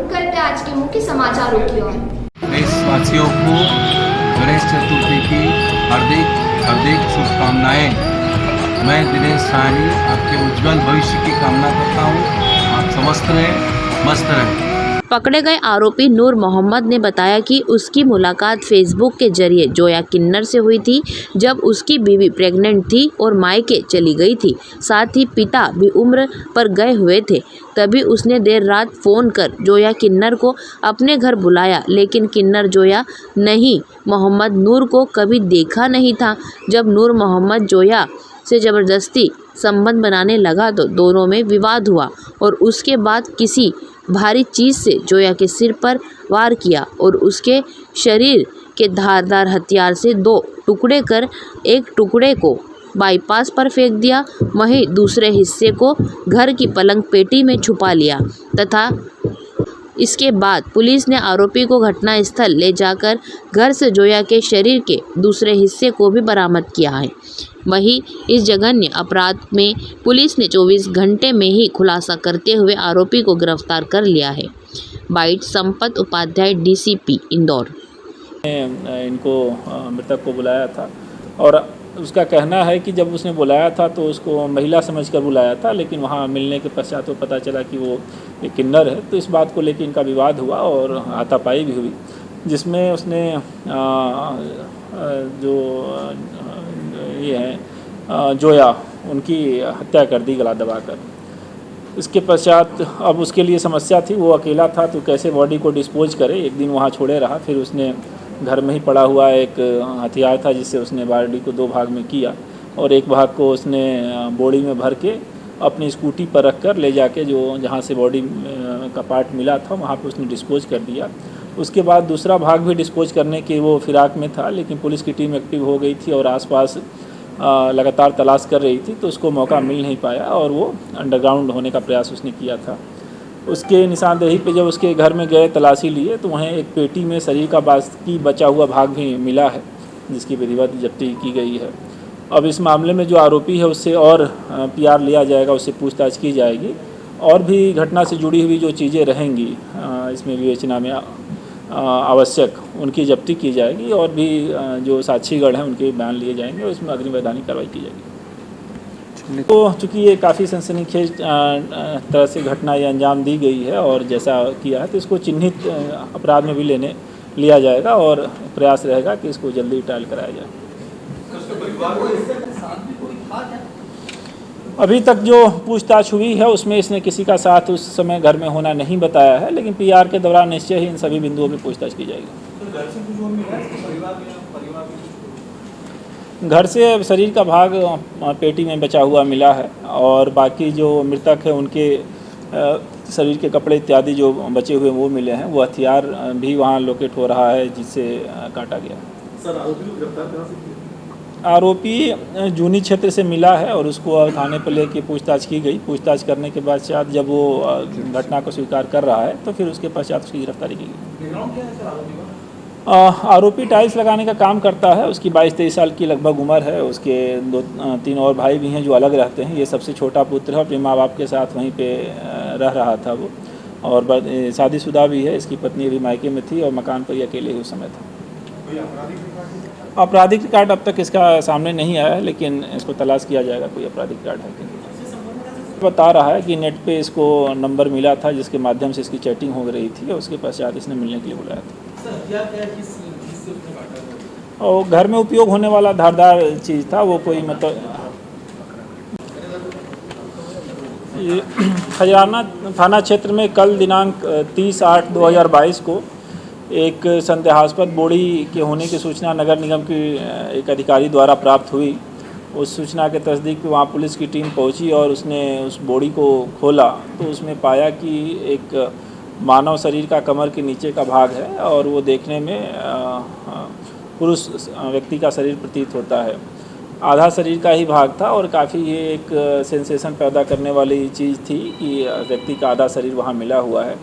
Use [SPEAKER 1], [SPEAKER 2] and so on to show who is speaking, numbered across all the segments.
[SPEAKER 1] रुक करते आज के मुख्य समाचारों की ओर।
[SPEAKER 2] देशवासियों को गणेश चतुर्थी की हार्दिक हार्दिक शुभकामनाएं। मैं दिनेश साहनी आपके उज्जवल भविष्य की कामना करता हूँ। आप स्वस्थ रहें, मस्त रहें।
[SPEAKER 3] पकड़े गए आरोपी नूर मोहम्मद ने बताया कि उसकी मुलाकात फेसबुक के जरिए जोया किन्नर से हुई थी, जब उसकी बीवी प्रेग्नेंट थी और मायके चली गई थी। साथ ही पिता भी उम्र पर गए हुए थे। तभी उसने देर रात फ़ोन कर जोया किन्नर को अपने घर बुलाया, लेकिन किन्नर जोया नहीं मोहम्मद नूर को कभी देखा नहीं था। जब नूर मोहम्मद जोया से ज़बरदस्ती संबंध बनाने लगा तो दोनों में विवाद हुआ और उसके बाद किसी भारी चीज़ से जोया के सिर पर वार किया और उसके शरीर के धारदार हथियार से 2 टुकड़े कर एक टुकड़े को बाईपास पर फेंक दिया, वहीं दूसरे हिस्से को घर की पलंग पेटी में छुपा लिया तथा इसके बाद पुलिस ने आरोपी को घटनास्थल ले जाकर घर से जोया के शरीर के दूसरे हिस्से को भी बरामद किया है। वहीं इस जघन्य अपराध में पुलिस ने 24 घंटे में ही खुलासा करते हुए आरोपी को गिरफ्तार कर लिया है। Bite Sampat Upadhyay, DCP Indore.
[SPEAKER 4] इनको मृतक को बुलाया था और उसका कहना है कि जब उसने बुलाया था तो उसको महिला समझकर बुलाया था, लेकिन वहाँ मिलने के पश्चात तो पता चला कि वो एक किन्नर है। तो इस बात को लेकर इनका विवाद हुआ और हाथापाई भी हुई, जिसमें उसने जो ये है जोया, उनकी हत्या कर दी गला दबाकर। इसके पश्चात अब उसके लिए समस्या थी, वो अकेला था तो कैसे बॉडी को डिस्पोज करे। एक दिन वहाँ छोड़े रहा, फिर उसने घर में ही पड़ा हुआ एक हथियार था जिससे उसने बॉडी को 2 भाग में किया और एक भाग को उसने बोरी में भर के अपनी स्कूटी पर रख कर ले जाके जो जहाँ से बॉडी का पार्ट मिला था वहाँ पे उसने डिस्पोज कर दिया। उसके बाद दूसरा भाग भी डिस्पोज करने के वो फिराक में था, लेकिन पुलिस की टीम एक्टिव हो गई थी और आसपास लगातार तलाश कर रही थी, तो उसको मौका मिल नहीं पाया और वो अंडरग्राउंड होने का प्रयास उसने किया था। उसके निशानदेही पे जब उसके घर में गए, तलाशी लिए, तो वहीं एक पेटी में शरीर का बाकी बचा हुआ भाग भी मिला है, जिसकी विधिवत जब्ती की गई है। अब इस मामले में जो आरोपी है उससे और पीआर लिया जाएगा, उससे पूछताछ की जाएगी और भी घटना से जुड़ी हुई जो चीज़ें रहेंगी इसमें विवेचना में आवश्यक, उनकी जब्ती की जाएगी और भी जो साक्षीगण हैं उनके बयान लिए जाएंगे और इसमें अग्रिम वैधानिक कार्रवाई की जाएगी। तो चूँकि ये काफ़ी सनसनीखेज तरह से घटना ये अंजाम दी गई है और जैसा किया है तो इसको चिन्हित अपराध में भी लिया जाएगा और प्रयास रहेगा कि इसको जल्दी ट्रायल कराया जाए। अभी तक जो पूछताछ हुई है उसमें इसने किसी का साथ उस समय घर में होना नहीं बताया है, लेकिन पीआर के दौरान निश्चय ही इन सभी बिंदुओं पर पूछताछ की जाएगी। घर से शरीर का भाग पेटी में बचा हुआ मिला है और बाकी जो मृतक है उनके शरीर के कपड़े इत्यादि जो बचे हुए वो मिले हैं। वो हथियार भी वहाँ लोकेट हो रहा है जिससे काटा गया।
[SPEAKER 5] सर, आरोपी को गिरफ्तार कहाँ से किया?
[SPEAKER 4] आरोपी जूनी क्षेत्र से मिला है और उसको थाने पर लेके पूछताछ की गई। पूछताछ करने के पश्चात जब वो घटना को स्वीकार कर रहा है तो फिर उसके पश्चात उसकी गिरफ्तारी की गई। आरोपी टाइल्स लगाने का काम करता है। उसकी 22-23 साल की लगभग उम्र है। उसके 2-3 और भाई भी हैं जो अलग रहते हैं। ये सबसे छोटा पुत्र है, अपने माँ बाप के साथ वहीं पे रह रहा था वो, और शादीशुदा भी है। इसकी पत्नी भी मायके में थी और मकान पर ही अकेले ही उस समय था। आपराधिक रिकॉर्ड अब तक इसका सामने नहीं आया है, लेकिन इसको तलाश किया जाएगा कोई आपराधिक रिकॉर्ड है कि। बता रहा है कि नेट पे इसको नंबर मिला था जिसके माध्यम से इसकी चैटिंग हो रही थी और उसके पश्चात इसने मिलने के लिए बुलाया था। और घर में उपयोग होने वाला धारदार चीज़ था वो, कोई मतलब खजाना थाना क्षेत्र में कल दिनांक 30/8/2022 को एक संदेहास्पद बोरी के होने की सूचना नगर निगम की एक अधिकारी द्वारा प्राप्त हुई। उस सूचना के तस्दीक पे वहाँ पुलिस की टीम पहुँची और उसने उस बोरी को खोला तो उसमें पाया कि एक मानव शरीर का कमर के नीचे का भाग है और वो देखने में पुरुष व्यक्ति का शरीर प्रतीत होता है। आधा शरीर का ही भाग था और काफ़ी ये एक सेंसेशन पैदा करने वाली चीज़ थी कि व्यक्ति का आधा शरीर वहाँ मिला हुआ है।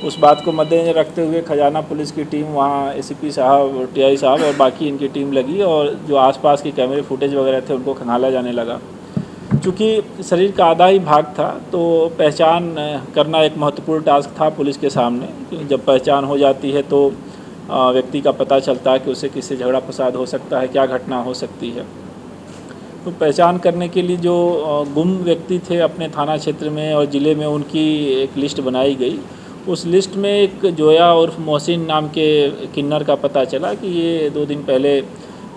[SPEAKER 4] उस बात को मद्देनजर रखते हुए खजाना पुलिस की टीम वहाँ एसीपी साहब, टीआई साहब और बाकी इनकी टीम लगी और जो आसपास के कैमरे फुटेज वगैरह थे उनको खंगाला जाने लगा। चूँकि शरीर का आधा ही भाग था तो पहचान करना एक महत्वपूर्ण टास्क था पुलिस के सामने। जब पहचान हो जाती है तो व्यक्ति का पता चलता है कि उसे किससे झगड़ा फसाद हो सकता है, क्या घटना हो सकती है। तो पहचान करने के लिए जो गुम व्यक्ति थे अपने थाना क्षेत्र में और ज़िले में, उनकी एक लिस्ट बनाई गई। उस लिस्ट में एक जोया और मोहसिन नाम के किन्नर का पता चला कि ये 2 दिन पहले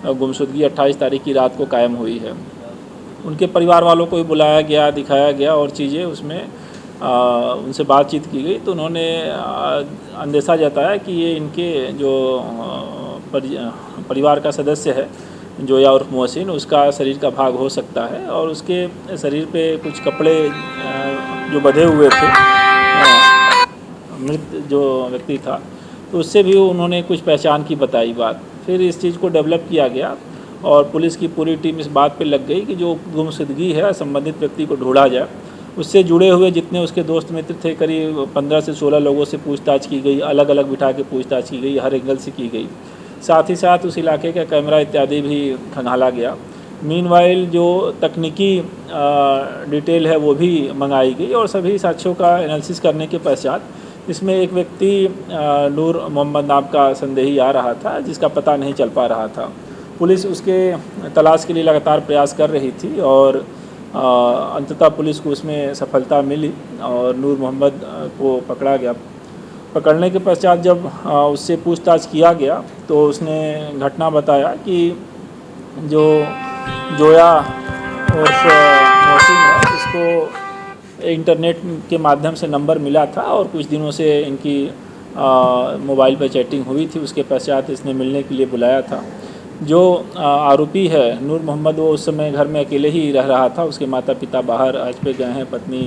[SPEAKER 4] गुमशुदगी 28 तारीख की रात को कायम हुई है। उनके परिवार वालों को भी बुलाया गया, दिखाया गया और चीज़ें उसमें उनसे बातचीत की गई। तो उन्होंने अंदेशा जताया कि ये इनके जो परिवार का सदस्य है जोया और मोहसिन, उसका शरीर का भाग हो सकता है और उसके शरीर पे कुछ कपड़े जो बंधे हुए थे, मृत जो व्यक्ति था, तो उससे भी उन्होंने कुछ पहचान की बताई बात। फिर इस चीज़ को डेवलप किया गया और पुलिस की पूरी टीम इस बात पे लग गई कि जो गुमशुदगी है संबंधित व्यक्ति को ढूंढा जाए। उससे जुड़े हुए जितने उसके दोस्त मित्र थे, करीब 15 से 16 लोगों से पूछताछ की गई, अलग अलग बिठा के पूछताछ की गई, हर एंगल से की गई। साथ ही साथ उस इलाके का कैमरा इत्यादि भी खंगाला गया। मीनवाइल जो तकनीकी डिटेल है वो भी मंगाई गई और सभी साक्ष्यों का एनालिसिस करने के पश्चात इसमें एक व्यक्ति नूर मोहम्मद नाम का संदेही आ रहा था, जिसका पता नहीं चल पा रहा था। पुलिस उसके तलाश के लिए लगातार प्रयास कर रही थी और अंततः पुलिस को उसमें सफलता मिली और नूर मोहम्मद को पकड़ा गया। पकड़ने के पश्चात जब उससे पूछताछ किया गया तो उसने घटना बताया कि जो जोया और मोहसिन है, इसको इंटरनेट के माध्यम से नंबर मिला था और कुछ दिनों से इनकी मोबाइल पर चैटिंग हुई थी। उसके पश्चात इसने मिलने के लिए बुलाया था। जो आरोपी है नूर मोहम्मद, वो उस समय घर में अकेले ही रह रहा था। उसके माता पिता बाहर आज पे गए हैं, पत्नी